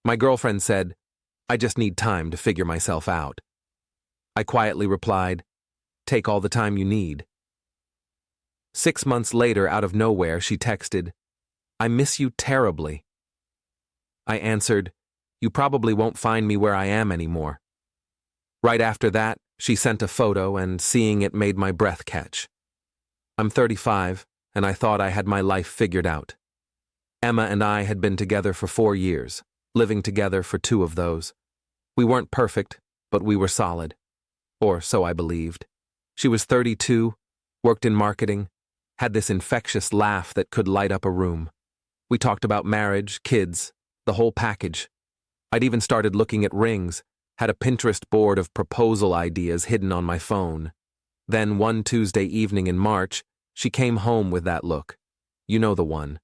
My girlfriend said, "I just need time to figure myself out." I quietly replied, "Take all the time you need." 6 months later, out of nowhere, she texted, "I miss you terribly." I answered, "You probably won't find me where I am anymore." Right after that, she sent a photo, and seeing it made my breath catch. I'm 35, and I thought I had my life figured out. Emma and I had been together for 4 years, living together for 2 of those. We weren't perfect, but we were solid. Or so I believed. She was 32, worked in marketing, had this infectious laugh that could light up a room. We talked about marriage, kids, the whole package. I'd even started looking at rings, had a Pinterest board of proposal ideas hidden on my phone. Then one Tuesday evening in March, she came home with that look. You know the one.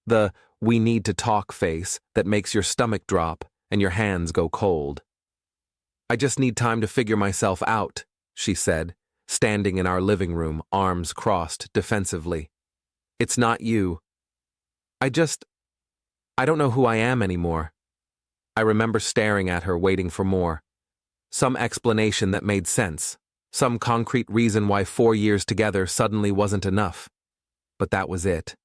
The "we need to talk" face that makes your stomach drop and your hands go cold. "I just need time to figure myself out," she said, standing in our living room, arms crossed defensively. "It's not you. I don't know who I am anymore." I remember staring at her, waiting for more. Some explanation that made sense. Some concrete reason why 4 years together suddenly wasn't enough. But that was it.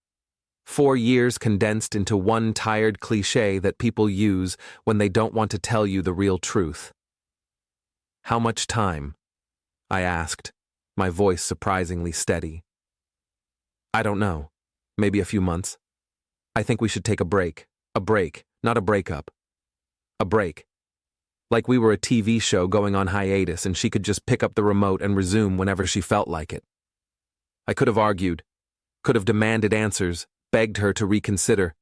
4 years condensed into one tired cliché that people use when they don't want to tell you the real truth. "How much time?" I asked, my voice surprisingly steady. "I don't know. Maybe a few months. I think we should take a break. A break, not a breakup. A break. Like we were a TV show going on hiatus and she could just pick up the remote and resume whenever she felt like it." I could have argued, could have demanded answers, begged her to reconsider,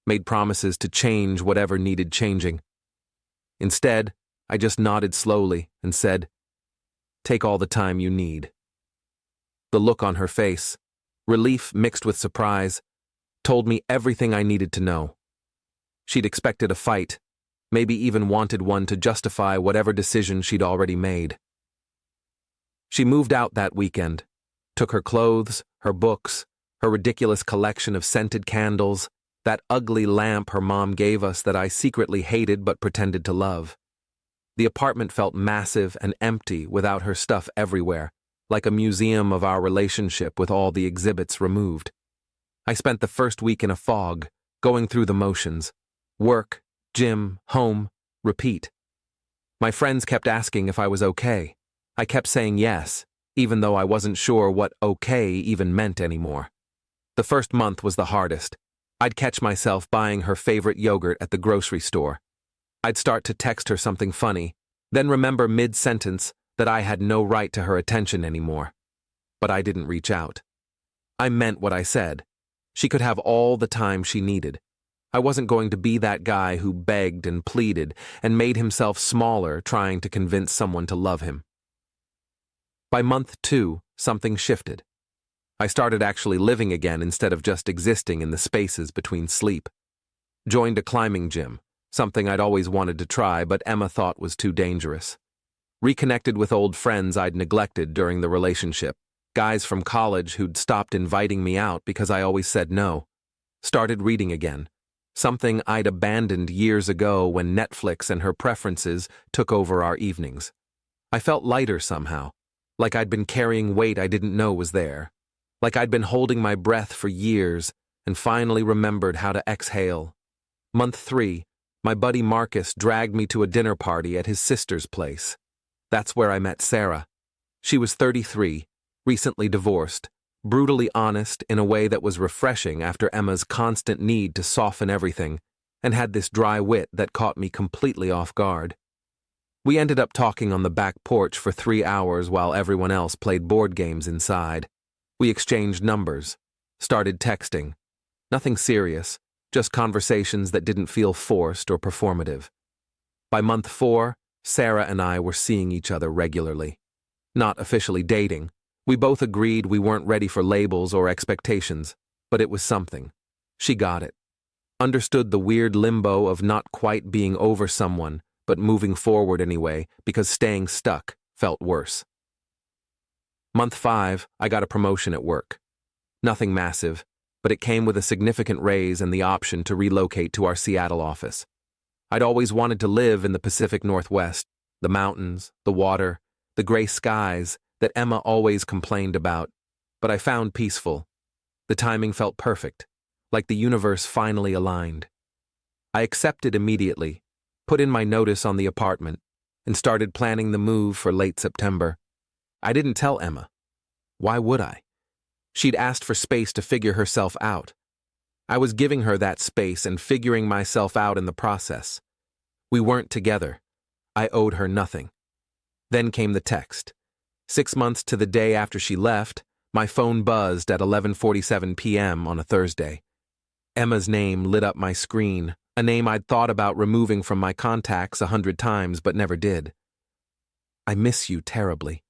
made promises to change whatever needed changing. Instead, I just nodded slowly and said, "Take all the time you need." The look on her face, relief mixed with surprise, told me everything I needed to know. She'd expected a fight, maybe even wanted one to justify whatever decision she'd already made. She moved out that weekend, took her clothes, her books, her ridiculous collection of scented candles, that ugly lamp her mom gave us that I secretly hated but pretended to love. The apartment felt massive and empty without her stuff everywhere, like a museum of our relationship with all the exhibits removed. I spent the first week in a fog, going through the motions. Work, gym, home, repeat. My friends kept asking if I was okay. I kept saying yes, even though I wasn't sure what okay even meant anymore. The first month was the hardest. I'd catch myself buying her favorite yogurt at the grocery store. I'd start to text her something funny, then remember mid-sentence that I had no right to her attention anymore. But I didn't reach out. I meant what I said. She could have all the time she needed. I wasn't going to be that guy who begged and pleaded and made himself smaller trying to convince someone to love him. By month 2, something shifted. I started actually living again instead of just existing in the spaces between sleep. Joined a climbing gym, something I'd always wanted to try but Emma thought was too dangerous. Reconnected with old friends I'd neglected during the relationship, guys from college who'd stopped inviting me out because I always said no. Started reading again. Something I'd abandoned years ago when Netflix and her preferences took over our evenings. I felt lighter somehow, like I'd been carrying weight I didn't know was there, like I'd been holding my breath for years and finally remembered how to exhale. Month 3, my buddy Marcus dragged me to a dinner party at his sister's place. That's where I met Sarah. She was 33, recently divorced, brutally honest in a way that was refreshing after Emma's constant need to soften everything, and had this dry wit that caught me completely off guard. We ended up talking on the back porch for 3 hours while everyone else played board games inside. We exchanged numbers, started texting. Nothing serious, just conversations that didn't feel forced or performative. By month 4, Sarah and I were seeing each other regularly. Not officially dating. We both agreed we weren't ready for labels or expectations, but it was something. She got it. Understood the weird limbo of not quite being over someone, but moving forward anyway because staying stuck felt worse. Month 5, I got a promotion at work. Nothing massive, but it came with a significant raise and the option to relocate to our Seattle office. I'd always wanted to live in the Pacific Northwest, the mountains, the water, the gray skies that Emma always complained about, but I found peaceful. The timing felt perfect, like the universe finally aligned. I accepted immediately, put in my notice on the apartment, and started planning the move for late September. I didn't tell Emma. Why would I? She'd asked for space to figure herself out. I was giving her that space and figuring myself out in the process. We weren't together. I owed her nothing. Then came the text. 6 months to the day after she left, my phone buzzed at 11:47 p.m. on a Thursday. Emma's name lit up my screen, a name I'd thought about removing from my contacts 100 times but never did. I miss you terribly.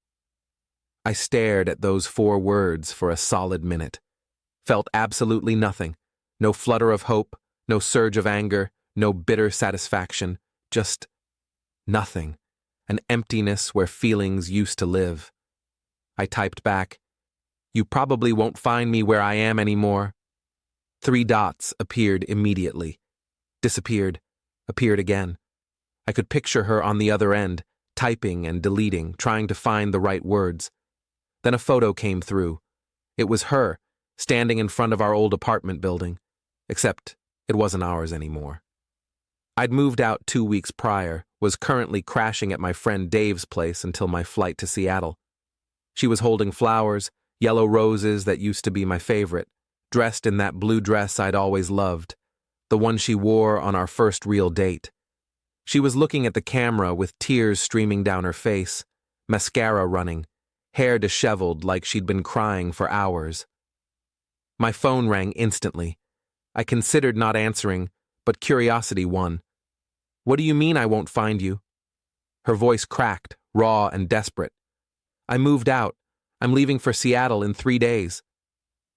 I stared at those 4 words for a solid minute. Felt absolutely nothing. No flutter of hope, no surge of anger, no bitter satisfaction. Just nothing. An emptiness where feelings used to live. I typed back, "You probably won't find me where I am anymore." 3 dots appeared immediately. Disappeared. Appeared again. I could picture her on the other end, typing and deleting, trying to find the right words. Then a photo came through. It was her, standing in front of our old apartment building. Except it wasn't ours anymore. I'd moved out 2 weeks prior, was currently crashing at my friend Dave's place until my flight to Seattle. She was holding flowers, yellow roses that used to be my favorite, dressed in that blue dress I'd always loved, the one she wore on our first real date. She was looking at the camera with tears streaming down her face, mascara running, hair disheveled like she'd been crying for hours. My phone rang instantly. I considered not answering, but curiosity won. "What do you mean I won't find you?" Her voice cracked, raw and desperate. "I moved out. I'm leaving for Seattle in 3 days."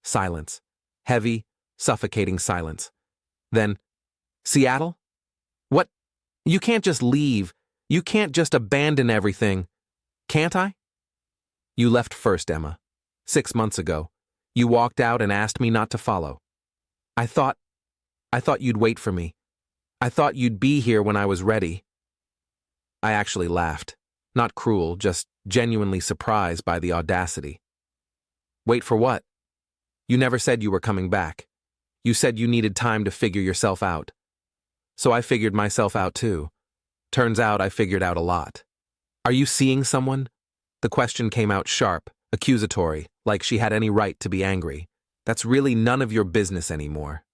Silence. Heavy, suffocating silence. Then, "Seattle? What? You can't just leave. You can't just abandon everything. Can't I?" "You left first, Emma. 6 months ago. You walked out and asked me not to follow. I thought you'd wait for me. I thought you'd be here when I was ready." I actually laughed. Not cruel, just genuinely surprised by the audacity. "Wait for what? You never said you were coming back. You said you needed time to figure yourself out. So I figured myself out too. Turns out I figured out a lot. Are you seeing someone?" The question came out sharp, accusatory, like she had any right to be angry. "That's really none of your business anymore."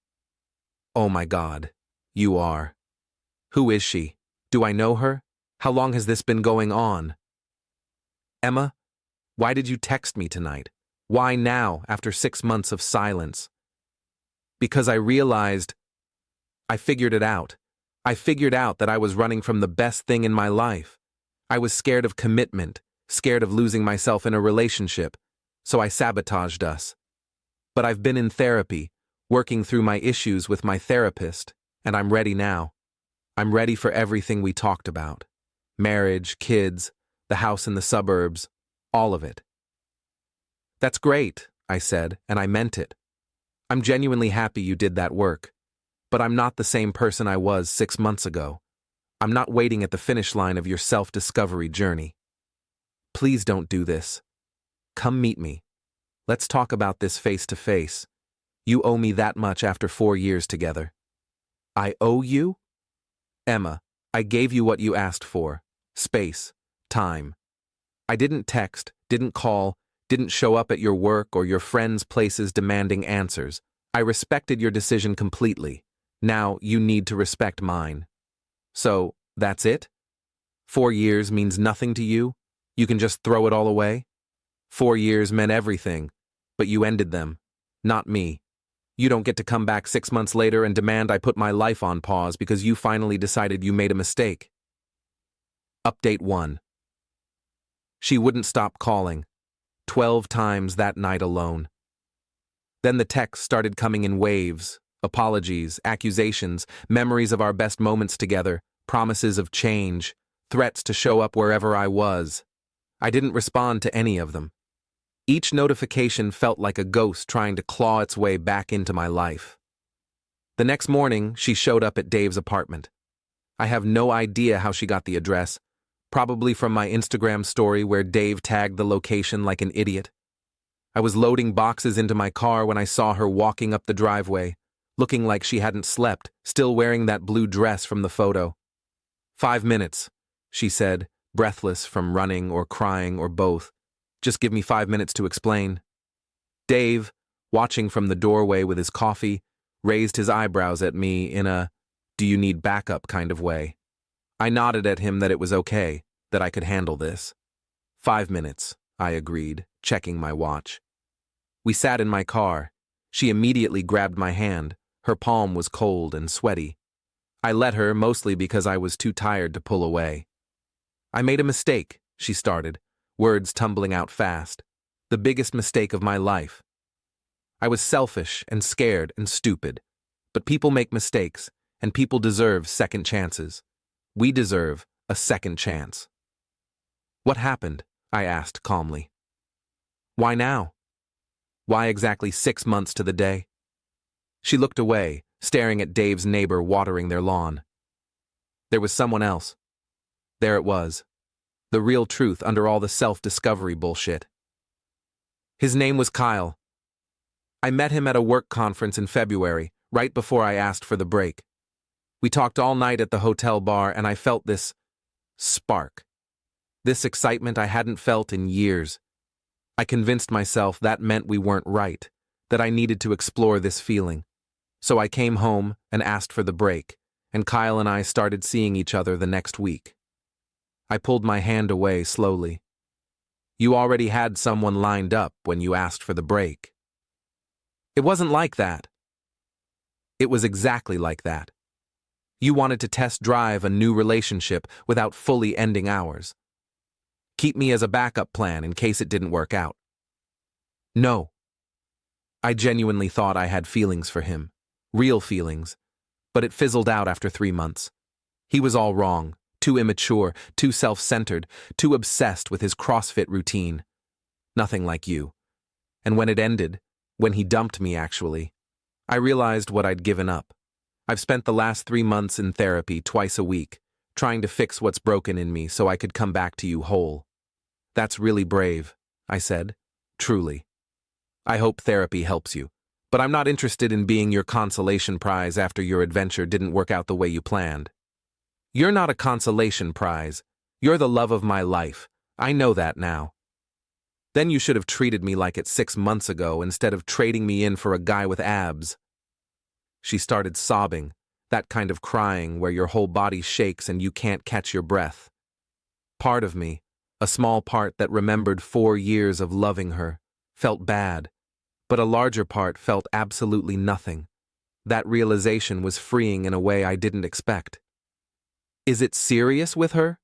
"Oh my God, you are. Who is she? Do I know her? How long has this been going on?" "Emma, why did you text me tonight? Why now, after 6 months of silence?" "Because I realized I figured it out. I figured out that I was running from the best thing in my life. I was scared of commitment, scared of losing myself in a relationship, so I sabotaged us. But I've been in therapy, working through my issues with my therapist, and I'm ready now. I'm ready for everything we talked about. Marriage, kids, the house in the suburbs, all of it." "That's great," I said, and I meant it. "I'm genuinely happy you did that work. But I'm not the same person I was 6 months ago. I'm not waiting at the finish line of your self-discovery journey. Please don't do this. Come meet me. Let's talk about this face to face. You owe me that much after 4 years together." "I owe you?" "Emma, I gave you what you asked for. Space. Time. I didn't text, didn't call, didn't show up at your work or your friends' places demanding answers. I respected your decision completely. Now you need to respect mine." "So, that's it? 4 years means nothing to you? You can just throw it all away?" 4 years meant everything, but you ended them. Not me. You don't get to come back 6 months later and demand I put my life on pause because you finally decided you made a mistake. Update 1. She wouldn't stop calling. 12 times that night alone. Then the texts started coming in waves. Apologies, accusations, memories of our best moments together, promises of change, threats to show up wherever I was. I didn't respond to any of them. Each notification felt like a ghost trying to claw its way back into my life. The next morning, she showed up at Dave's apartment. I have no idea how she got the address. Probably from my Instagram story where Dave tagged the location like an idiot. I was loading boxes into my car when I saw her walking up the driveway, looking like she hadn't slept, still wearing that blue dress from the photo. 5 minutes, she said, breathless from running or crying or both. Just give me 5 minutes to explain. Dave, watching from the doorway with his coffee, raised his eyebrows at me in a "do you need backup" kind of way. I nodded at him that it was okay, that I could handle this. 5 minutes, I agreed, checking my watch. We sat in my car. She immediately grabbed my hand. Her palm was cold and sweaty. I let her mostly because I was too tired to pull away. I made a mistake, she started, words tumbling out fast. The biggest mistake of my life. I was selfish and scared and stupid. But people make mistakes, and people deserve second chances. We deserve a second chance. What happened? I asked calmly. Why now? Why exactly 6 months to the day? She looked away, staring at Dave's neighbor watering their lawn. There was someone else. There it was. The real truth under all the self-discovery bullshit. His name was Kyle. I met him at a work conference in February, right before I asked for the break. We talked all night at the hotel bar and I felt this spark. This excitement I hadn't felt in years. I convinced myself that meant we weren't right, that I needed to explore this feeling. So I came home and asked for the break, and Kyle and I started seeing each other the next week. I pulled my hand away slowly. You already had someone lined up when you asked for the break. It wasn't like that. It was exactly like that. You wanted to test drive a new relationship without fully ending ours. Keep me as a backup plan in case it didn't work out. No. I genuinely thought I had feelings for him. Real feelings. But it fizzled out after 3 months. He was all wrong, too immature, too self-centered, too obsessed with his CrossFit routine. Nothing like you. And when it ended, when he dumped me actually, I realized what I'd given up. I've spent the last 3 months in therapy twice a week, trying to fix what's broken in me so I could come back to you whole. That's really brave, I said, truly. I hope therapy helps you. But I'm not interested in being your consolation prize after your adventure didn't work out the way you planned. You're not a consolation prize. You're the love of my life. I know that now. Then you should have treated me like it 6 months ago instead of trading me in for a guy with abs. She started sobbing, that kind of crying where your whole body shakes and you can't catch your breath. Part of me, a small part that remembered 4 years of loving her, felt bad. But a larger part felt absolutely nothing. That realization was freeing in a way I didn't expect. Is it serious with her?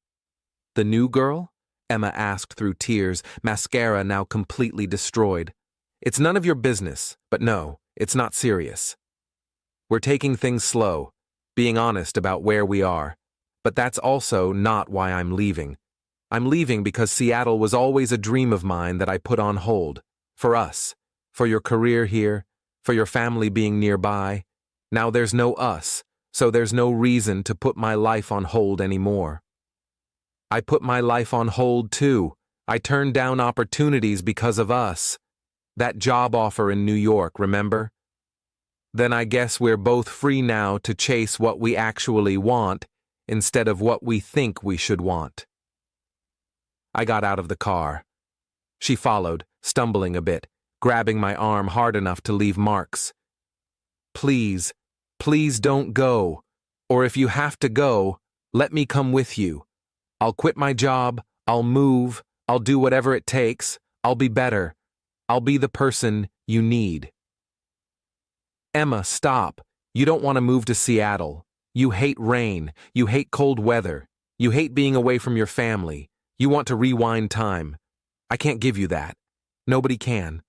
The new girl? Emma asked through tears, mascara now completely destroyed. It's none of your business, but no, it's not serious. We're taking things slow, being honest about where we are. But that's also not why I'm leaving. I'm leaving because Seattle was always a dream of mine that I put on hold. For us. For your career here, for your family being nearby. Now there's no us, so there's no reason to put my life on hold anymore. I put my life on hold too. I turned down opportunities because of us. That job offer in New York, remember? Then I guess we're both free now to chase what we actually want instead of what we think we should want. I got out of the car. She followed, stumbling a bit, grabbing my arm hard enough to leave marks. Please, please don't go. Or if you have to go, let me come with you. I'll quit my job, I'll move, I'll do whatever it takes, I'll be better. I'll be the person you need. Emma, stop. You don't want to move to Seattle. You hate rain, you hate cold weather, you hate being away from your family. You want to rewind time. I can't give you that. Nobody can.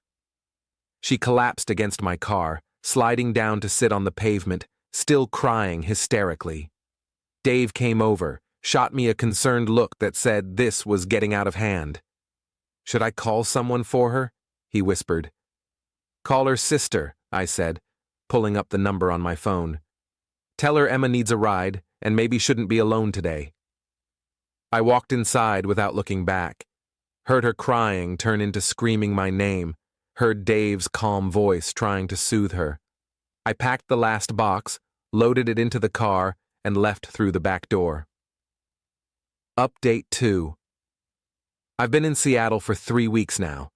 She collapsed against my car, sliding down to sit on the pavement, still crying hysterically. Dave came over, shot me a concerned look that said this was getting out of hand. Should I call someone for her? He whispered. Call her sister, I said, pulling up the number on my phone. Tell her Emma needs a ride, and maybe shouldn't be alone today. I walked inside without looking back, heard her crying turn into screaming my name, heard Dave's calm voice trying to soothe her. I packed the last box, loaded it into the car, and left through the back door. Update 2. I've been in Seattle for 3 weeks now.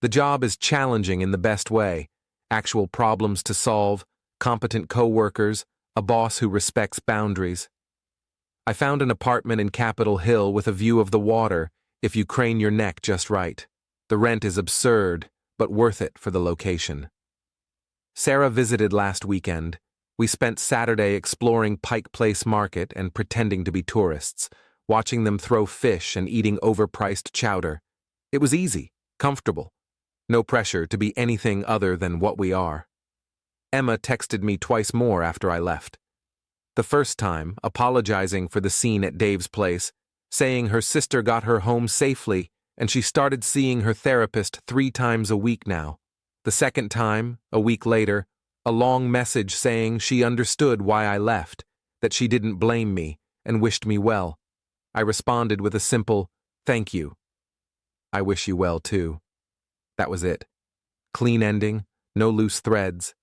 The job is challenging in the best way. Actual problems to solve, competent coworkers, a boss who respects boundaries. I found an apartment in Capitol Hill with a view of the water if you crane your neck just right. The rent is absurd, but worth it for the location. Sarah visited last weekend. We spent Saturday exploring Pike Place Market and pretending to be tourists, watching them throw fish and eating overpriced chowder. It was easy, comfortable. No pressure to be anything other than what we are. Emma texted me twice more after I left. The first time, apologizing for the scene at Dave's place, saying her sister got her home safely and she started seeing her therapist 3 times a week now. The second time, a week later, a long message saying she understood why I left, that she didn't blame me and wished me well. I responded with a simple, "Thank you. I wish you well too." That was it. Clean ending, no loose threads.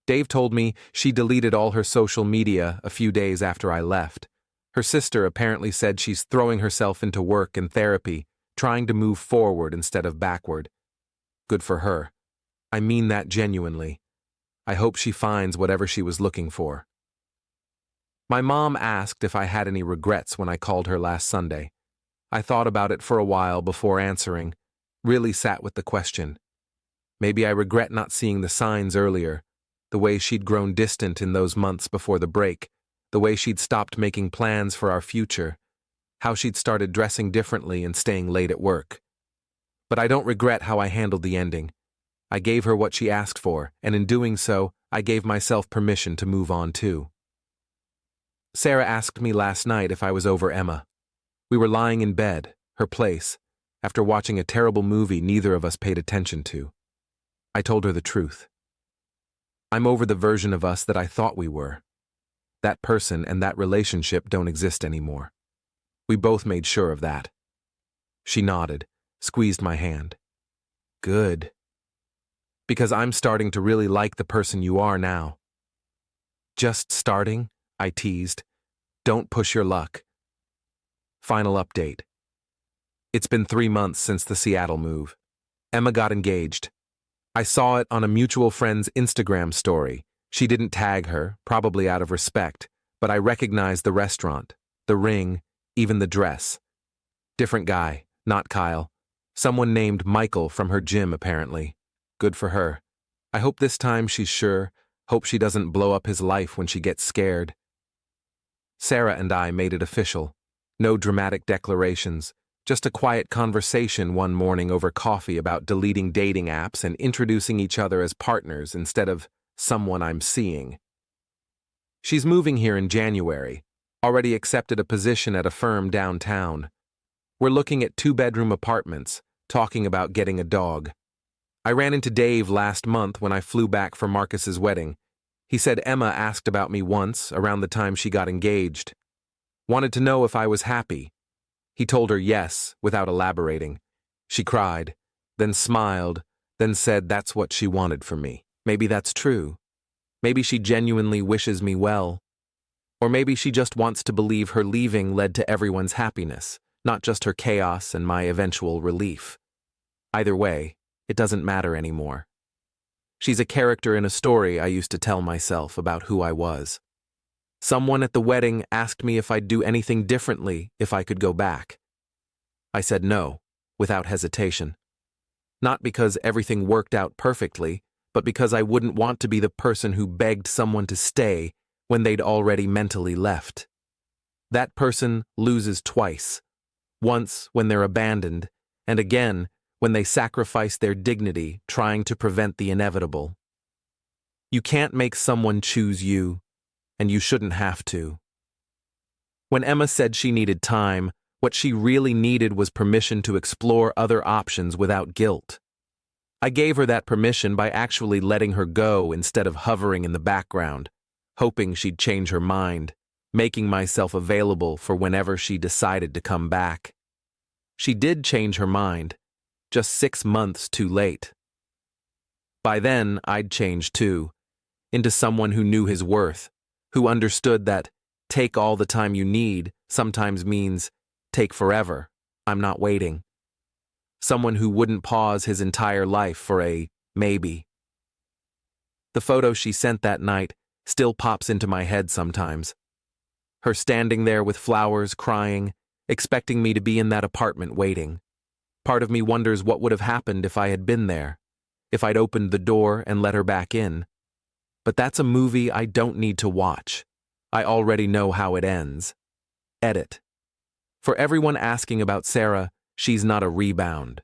Dave told me she deleted all her social media a few days after I left. Her sister apparently said she's throwing herself into work and therapy, trying to move forward instead of backward. Good for her. I mean that genuinely. I hope she finds whatever she was looking for. My mom asked if I had any regrets when I called her last Sunday. I thought about it for a while before answering, really sat with the question. Maybe I regret not seeing the signs earlier, the way she'd grown distant in those months before the break, the way she'd stopped making plans for our future, how she'd started dressing differently and staying late at work. But I don't regret how I handled the ending. I gave her what she asked for, and in doing so, I gave myself permission to move on too. Sarah asked me last night if I was over Emma. We were lying in bed, her place, after watching a terrible movie neither of us paid attention to. I told her the truth. I'm over the version of us that I thought we were. That person and that relationship don't exist anymore. We both made sure of that. She nodded, squeezed my hand. Good. Because I'm starting to really like the person you are now. Just starting? I teased. Don't push your luck. Final update. It's been 3 months since the Seattle move. Emma got engaged. I saw it on a mutual friend's Instagram story. She didn't tag her, probably out of respect, but I recognized the restaurant, the ring, even the dress. Different guy, not Kyle. Someone named Michael from her gym, apparently. Good for her. I hope this time she's sure, hope she doesn't blow up his life when she gets scared. Sarah and I made it official. No dramatic declarations, just a quiet conversation one morning over coffee about deleting dating apps and introducing each other as partners instead of someone I'm seeing. She's moving here in January, already accepted a position at a firm downtown. We're looking at 2-bedroom apartments, talking about getting a dog. I ran into Dave last month when I flew back for Marcus's wedding. He said Emma asked about me once, around the time she got engaged. Wanted to know if I was happy. He told her yes, without elaborating. She cried, then smiled, then said that's what she wanted from me. Maybe that's true. Maybe she genuinely wishes me well. Or maybe she just wants to believe her leaving led to everyone's happiness, not just her chaos and my eventual relief. Either way, it doesn't matter anymore. She's a character in a story I used to tell myself about who I was. Someone at the wedding asked me if I'd do anything differently if I could go back. I said no, without hesitation. Not because everything worked out perfectly, but because I wouldn't want to be the person who begged someone to stay when they'd already mentally left. That person loses twice. Once when they're abandoned, and again when they sacrifice their dignity trying to prevent the inevitable. You can't make someone choose you, and you shouldn't have to. When Emma said she needed time, what she really needed was permission to explore other options without guilt. I gave her that permission by actually letting her go instead of hovering in the background, hoping she'd change her mind. making myself available for whenever she decided to come back. She did change her mind, just 6 months too late. By then, I'd changed too, into someone who knew his worth, who understood that take all the time you need sometimes means take forever, I'm not waiting. Someone who wouldn't pause his entire life for a maybe. The photo she sent that night still pops into my head sometimes. Her standing there with flowers, crying, expecting me to be in that apartment waiting. Part of me wonders what would have happened if I had been there, if I'd opened the door and let her back in. But that's a movie I don't need to watch. I already know how it ends. Edit. For everyone asking about Sarah, she's not a rebound.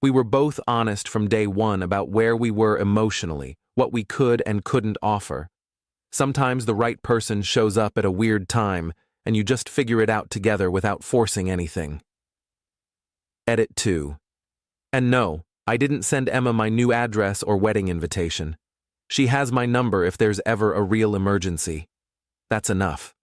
We were both honest from day one about where we were emotionally, what we could and couldn't offer. Sometimes the right person shows up at a weird time, and you just figure it out together without forcing anything. Edit 2. And no, I didn't send Emma my new address or wedding invitation. She has my number if there's ever a real emergency. That's enough.